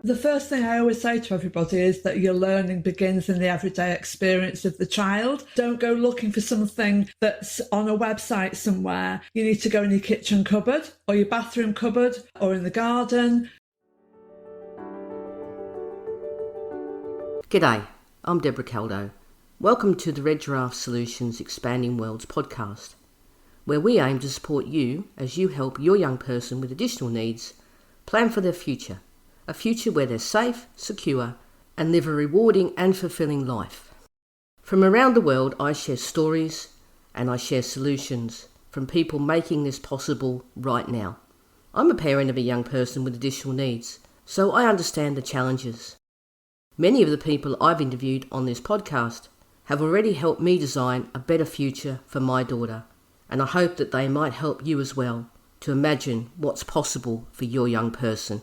The first thing I always say to everybody is that your learning begins in the everyday experience of the child. Don't go looking for something that's on a website somewhere. You need to go in your kitchen cupboard or your bathroom cupboard or in the garden. G'day, I'm Debra Caldow. Welcome to the Red Giraffe Solutions Expanding Worlds podcast, where we aim to support you as you help your young person with additional needs plan for their future. A future where they're safe, secure, and live a rewarding and fulfilling life. From around the world, I share stories and I share solutions from people making this possible right now. I'm a parent of a young person with additional needs, so I understand the challenges. Many of the people I've interviewed on this podcast have already helped me design a better future for my daughter, and I hope that they might help you as well to imagine what's possible for your young person.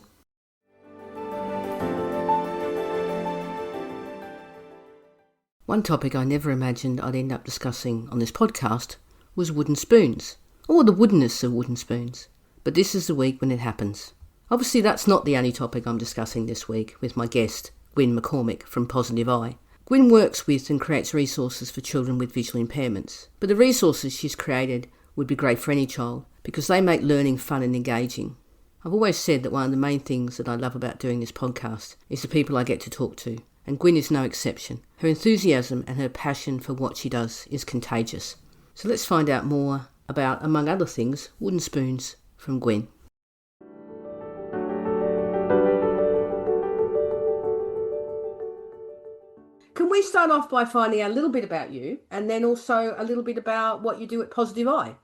One topic I never imagined I'd end up discussing on this podcast was wooden spoons, or the woodiness of wooden spoons. But this is the week when it happens. Obviously that's not the only topic I'm discussing this week with my guest, Gwyn McCormack from Positive Eye. Gwyn works with and creates resources for children with visual impairments. But the resources she's created would be great for any child because they make learning fun and engaging. I've always said that one of the main things that I love about doing this podcast is the people I get to talk to. And Gwyn is no exception. Her enthusiasm and her passion for what she does is contagious. So let's find out more about, among other things, wooden spoons from Gwyn. Can we start off by finding out a little bit about you and then also a little bit about what you do at Positive Eye?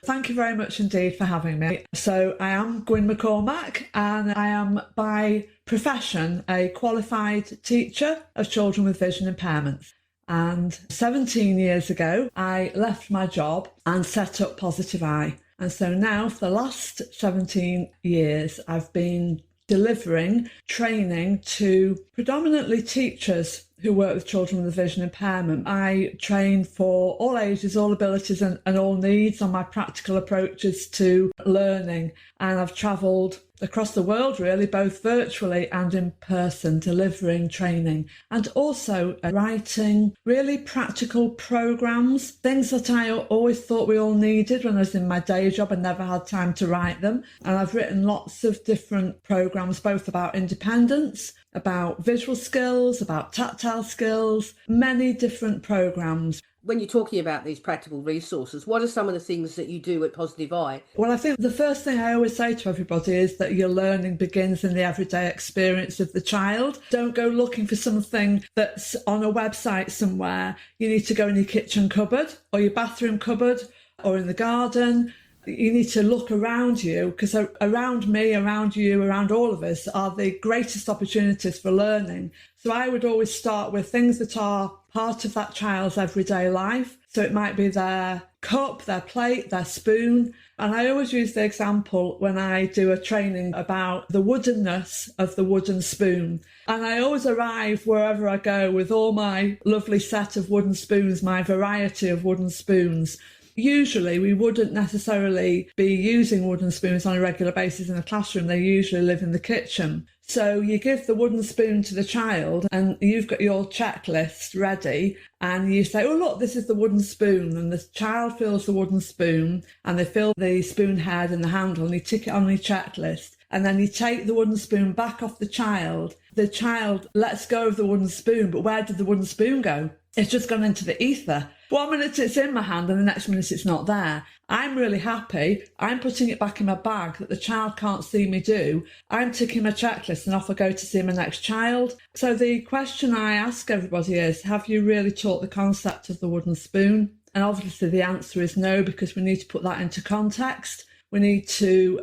Thank you very much indeed for having me. So I am Gwyn McCormack and I am by profession a qualified teacher of children with vision impairments. And 17 years ago, I left my job and set up Positive Eye. And so now for the last 17 years, I've been delivering training to predominantly teachers who work with children with a vision impairment. I train for all ages, all abilities and all needs on my practical approaches to learning. And I've travelled across the world really, both virtually and in person, delivering training and also writing really practical programmes, things that I always thought we all needed when I was in my day job and never had time to write them. And I've written lots of different programmes, both about independence, about visual skills, about tactile skills, many different programmes. When you're talking about these practical resources, what are some of the things that you do at Positive Eye? Well, I think the first thing I always say to everybody is that your learning begins in the everyday experience of the child. Don't go looking for something that's on a website somewhere. You need to go in your kitchen cupboard or your bathroom cupboard or in the garden. You need to look around you because around me, around you, around all of us are the greatest opportunities for learning. So I would always start with things that are part of that child's everyday life. So it might be their cup, their plate, their spoon. And I always use the example when I do a training about the woodiness of the wooden spoon. And I always arrive wherever I go with all my lovely set of wooden spoons, my variety of wooden spoons. Usually we wouldn't necessarily be using wooden spoons on a regular basis in a classroom. They usually live in the kitchen. So you give the wooden spoon to the child and you've got your checklist ready and you say, oh, look, this is the wooden spoon. And the child fills the wooden spoon and they fill the spoon head and the handle and you tick it on your checklist. And then you take the wooden spoon back off the child. The child lets go of the wooden spoon, but where did the wooden spoon go? It's just gone into the ether. 1 minute it's in my hand and the next minute it's not there. I'm really happy. I'm putting it back in my bag that the child can't see me do. I'm ticking my checklist and off I go to see my next child. So the question I ask everybody is, have you really taught the concept of the wooden spoon? And obviously the answer is no, because we need to put that into context. We need to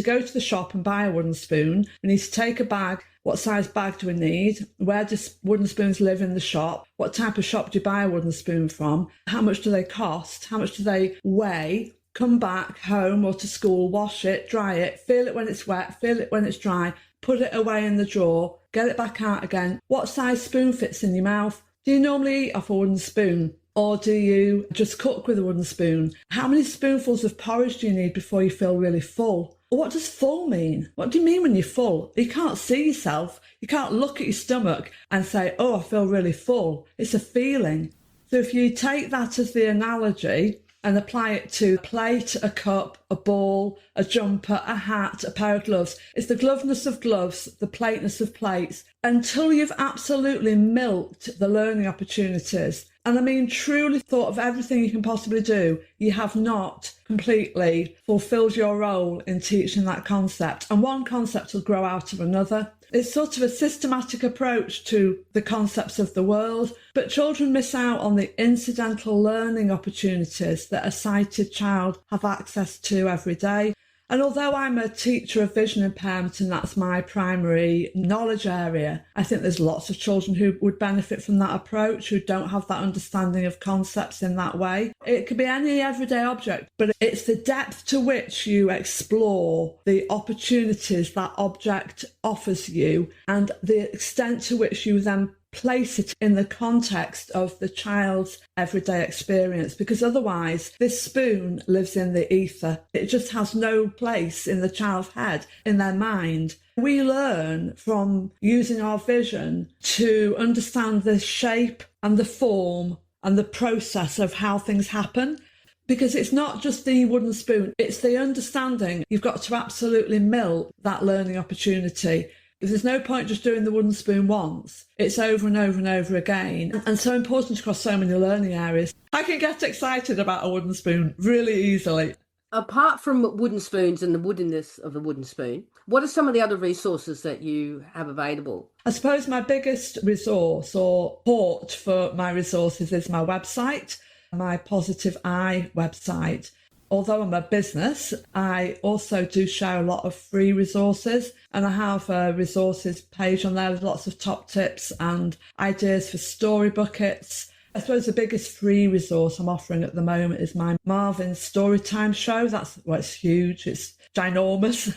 go to the shop and buy a wooden spoon. We need to take a bag. What size bag do we need? Where do wooden spoons live in the shop? What type of shop do you buy a wooden spoon from? How much do they cost? How much do they weigh? Come back home or to school, wash it, dry it, feel it when it's wet, feel it when it's dry, put it away in the drawer, get it back out again. What size spoon fits in your mouth? Do you normally eat off a wooden spoon? Or do you just cook with a wooden spoon? How many spoonfuls of porridge do you need before you feel really full? Well, what does full mean? What do you mean when you're full? You can't see yourself. You can't look at your stomach and say, oh, I feel really full. It's a feeling. So if you take that as the analogy and apply it to a plate, a cup, a ball, a jumper, a hat, a pair of gloves, it's the gloveness of gloves, the plateness of plates, until you've absolutely milked the learning opportunities. And I mean, truly thought of everything you can possibly do, you have not completely fulfilled your role in teaching that concept. And one concept will grow out of another. It's sort of a systematic approach to the concepts of the world, but children miss out on the incidental learning opportunities that a sighted child have access to every day. And although I'm a teacher of vision impairment and that's my primary knowledge area, I think there's lots of children who would benefit from that approach, who don't have that understanding of concepts in that way. It could be any everyday object, but it's the depth to which you explore the opportunities that object offers you and the extent to which you then place it in the context of the child's everyday experience, because otherwise this spoon lives in the ether. It just has no place in the child's head, in their mind. We learn from using our vision to understand the shape and the form and the process of how things happen. Because it's not just the wooden spoon, it's the understanding. You've got to absolutely milk that learning opportunity. There's no point just doing the wooden spoon once. It's over and over and over again. And so important across so many learning areas. I can get excited about a wooden spoon really easily. Apart from wooden spoons and the woodiness of the wooden spoon, what are some of the other resources that you have available? I suppose my biggest resource or port for my resources is my website, my Positive Eye website. Although I'm a business, I also do share a lot of free resources, and I have a resources page on there with lots of top tips and ideas for story buckets. I suppose the biggest free resource I'm offering at the moment is my Marvin Storytime show. It's huge. It's ginormous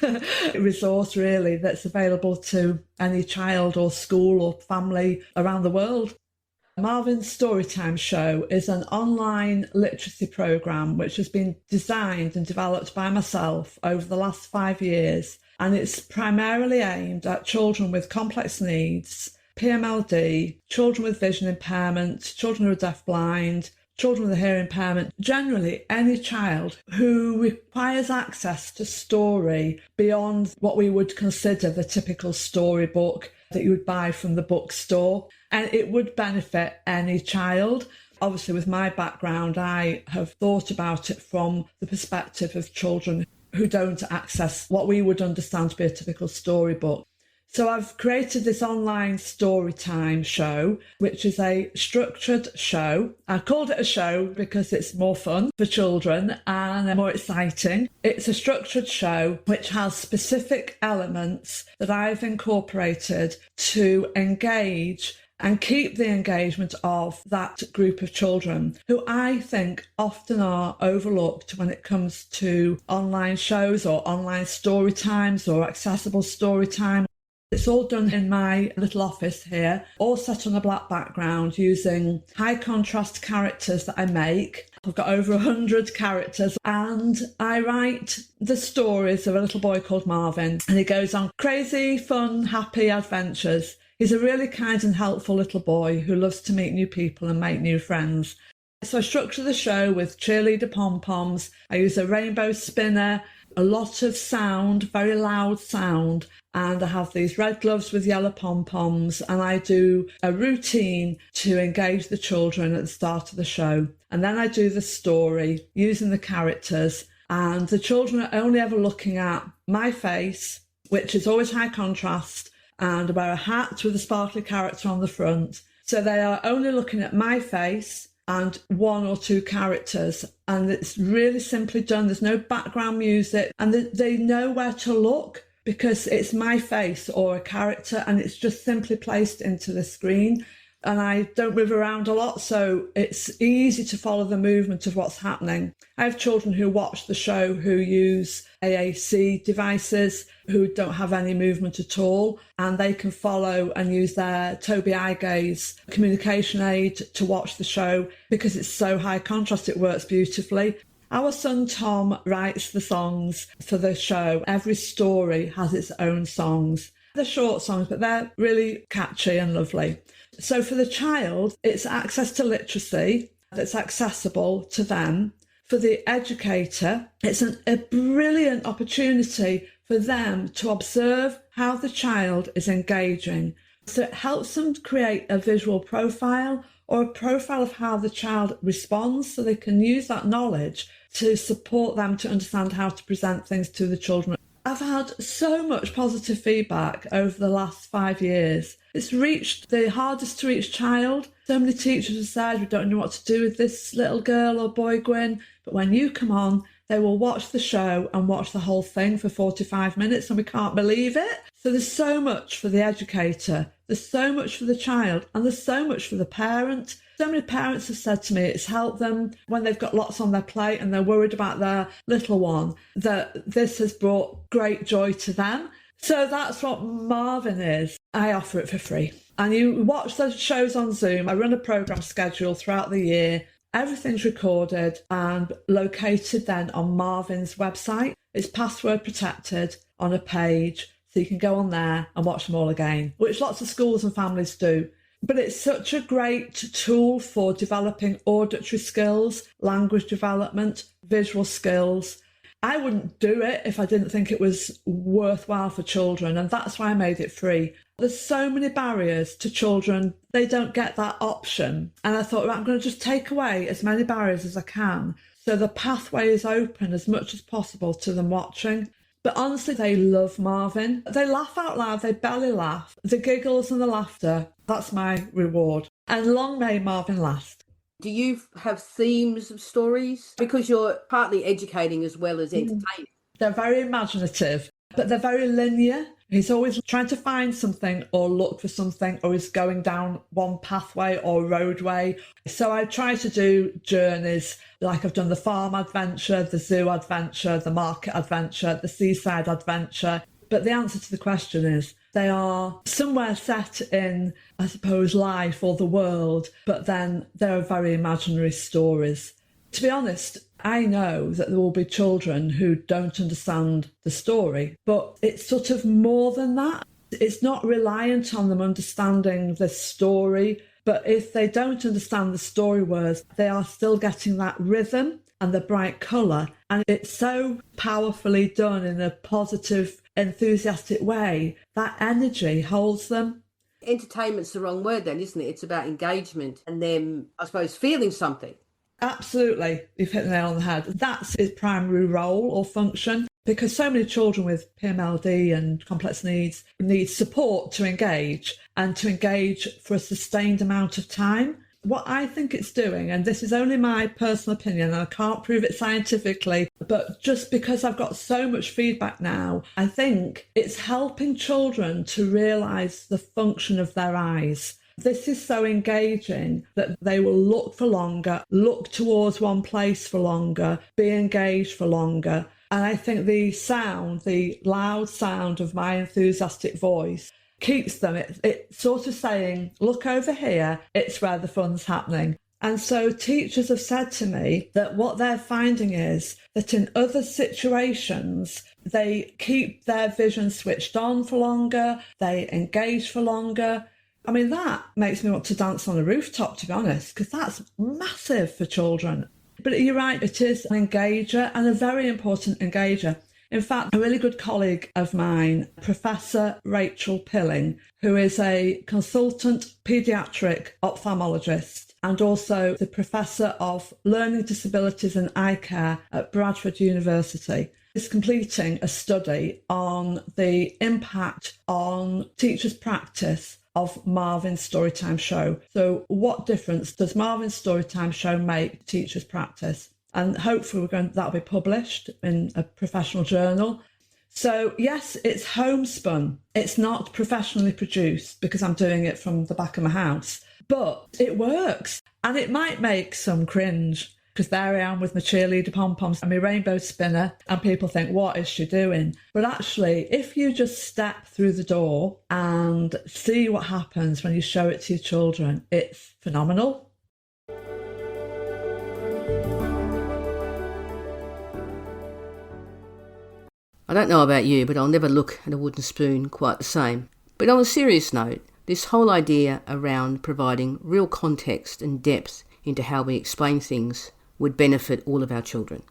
resource really that's available to any child or school or family around the world. Marvin's Storytime show is an online literacy programme which has been designed and developed by myself over the last 5 years, and it's primarily aimed at children with complex needs, PMLD, children with vision impairment, children who are deafblind, children with a hearing impairment, generally any child who requires access to story beyond what we would consider the typical storybook that you would buy from the bookstore. And it would benefit any child. Obviously, with my background, I have thought about it from the perspective of children who don't access what we would understand to be a typical storybook. So I've created this online Storytime show, which is a structured show. I called it a show because it's more fun for children and more exciting. It's a structured show which has specific elements that I've incorporated to engage and keep the engagement of that group of children who I think often are overlooked when it comes to online shows or online story times or accessible story time. It's all done in my little office here, all set on a black background using high contrast characters that I make. I've got over 100 characters and I write the stories of a little boy called Marvin, and he goes on crazy, fun, happy adventures. He's a really kind and helpful little boy who loves to meet new people and make new friends. So I structure the show with cheerleader pom-poms. I use a rainbow spinner, a lot of sound, very loud sound, and I have these red gloves with yellow pom-poms, and I do a routine to engage the children at the start of the show. And then I do the story using the characters, and the children are only ever looking at my face, which is always high contrast, and I wear a hat with a sparkly character on the front. So they are only looking at my face and one or two characters, and it's really simply done. There's no background music, and they know where to look because it's my face or a character, and it's just simply placed into the screen. And I don't move around a lot, so it's easy to follow the movement of what's happening. I have children who watch the show who use AAC devices, who don't have any movement at all, and they can follow and use their Tobii eye gaze communication aid to watch the show because it's so high contrast, it works beautifully. Our son Tom writes the songs for the show. Every story has its own songs. They're short songs, but they're really catchy and lovely. So for the child, it's access to literacy that's accessible to them. For the educator, it's a brilliant opportunity for them to observe how the child is engaging. So it helps them create a visual profile or a profile of how the child responds, so they can use that knowledge to support them to understand how to present things to the children. I've had so much positive feedback over the last 5 years. It's reached the hardest to reach child. So many teachers have said, we don't know what to do with this little girl or boy, Gwyn. But when you come on, they will watch the show and watch the whole thing for 45 minutes, and we can't believe it. So there's so much for the educator, there's so much for the child, and there's so much for the parent. So many parents have said to me it's helped them when they've got lots on their plate and they're worried about their little one, that this has brought great joy to them. So that's what Marvin is. I offer it for free. And you watch the shows on Zoom. I run a programme schedule throughout the year. Everything's recorded and located then on Marvin's website. It's password protected on a page, so you can go on there and watch them all again, which lots of schools and families do. But it's such a great tool for developing auditory skills, language development, visual skills. I wouldn't do it if I didn't think it was worthwhile for children, and that's why I made it free. There's so many barriers to children. They don't get that option. And I thought, right, I'm going to just take away as many barriers as I can, so the pathway is open as much as possible to them watching. But honestly, they love Marvin. They laugh out loud, they belly laugh. The giggles and the laughter, that's my reward. And long may Marvin last. Do you have themes of stories? Because you're partly educating as well as entertaining. They're very imaginative, but they're very linear. He's always trying to find something or look for something, or he's going down one pathway or roadway. So I try to do journeys, like I've done the farm adventure, the zoo adventure, the market adventure, the seaside adventure. But the answer to the question is they are somewhere set in, I suppose, life or the world, but then they're very imaginary stories. To be honest, I know that there will be children who don't understand the story, but it's sort of more than that. It's not reliant on them understanding the story, but if they don't understand the story words, they are still getting that rhythm and the bright colour. And it's so powerfully done in a positive, enthusiastic way. That energy holds them. Entertainment's the wrong word then, isn't it? It's about engagement and them, I suppose, feeling something. Absolutely. You've hit the nail on the head. That's its primary role or function, because so many children with PMLD and complex needs need support to engage, and to engage for a sustained amount of time. What I think it's doing, and this is only my personal opinion, and I can't prove it scientifically, but just because I've got so much feedback now, I think it's helping children to realise the function of their eyes. This is so engaging that they will look for longer, look towards one place for longer, be engaged for longer. And I think the sound, the loud sound of my enthusiastic voice keeps them. It's sort of saying, look over here, it's where the fun's happening. And so teachers have said to me that what they're finding is that in other situations, they keep their vision switched on for longer, they engage for longer. I mean, that makes me want to dance on a rooftop, to be honest, because that's massive for children. But you're right, it is an engager, and a very important engager. In fact, a really good colleague of mine, Professor Rachel Pilling, who is a consultant paediatric ophthalmologist and also the Professor of Learning Disabilities and Eye Care at Bradford University, is completing a study on the impact on teachers' practice of Marvin's Storytime show. So what difference does Marvin's Storytime show make to teachers' practice? And hopefully that'll be published in a professional journal. So yes, it's homespun. It's not professionally produced because I'm doing it from the back of my house, but it works. And it might make some cringe, because there I am with my cheerleader pom-poms and my rainbow spinner, and people think, what is she doing? But actually, if you just step through the door and see what happens when you show it to your children, it's phenomenal. I don't know about you, but I'll never look at a wooden spoon quite the same. But on a serious note, this whole idea around providing real context and depth into how we explain things would benefit all of our children.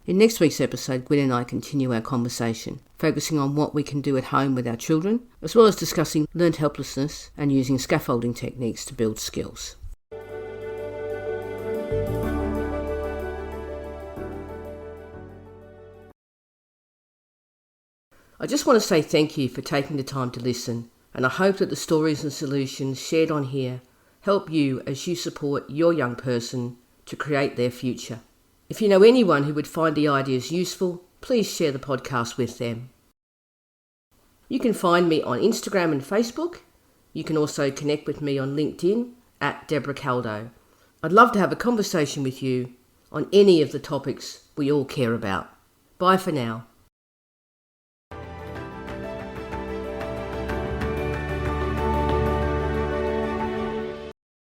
In next week's episode, Gwyn and I continue our conversation, focusing on what we can do at home with our children, as well as discussing learned helplessness and using scaffolding techniques to build skills. I just want to say thank you for taking the time to listen, and I hope that the stories and solutions shared on here help you as you support your young person to create their future. If you know anyone who would find the ideas useful, please share the podcast with them. You can find me on Instagram and Facebook. You can also connect with me on LinkedIn at Debra Caldow. I'd love to have a conversation with you on any of the topics we all care about. Bye for now.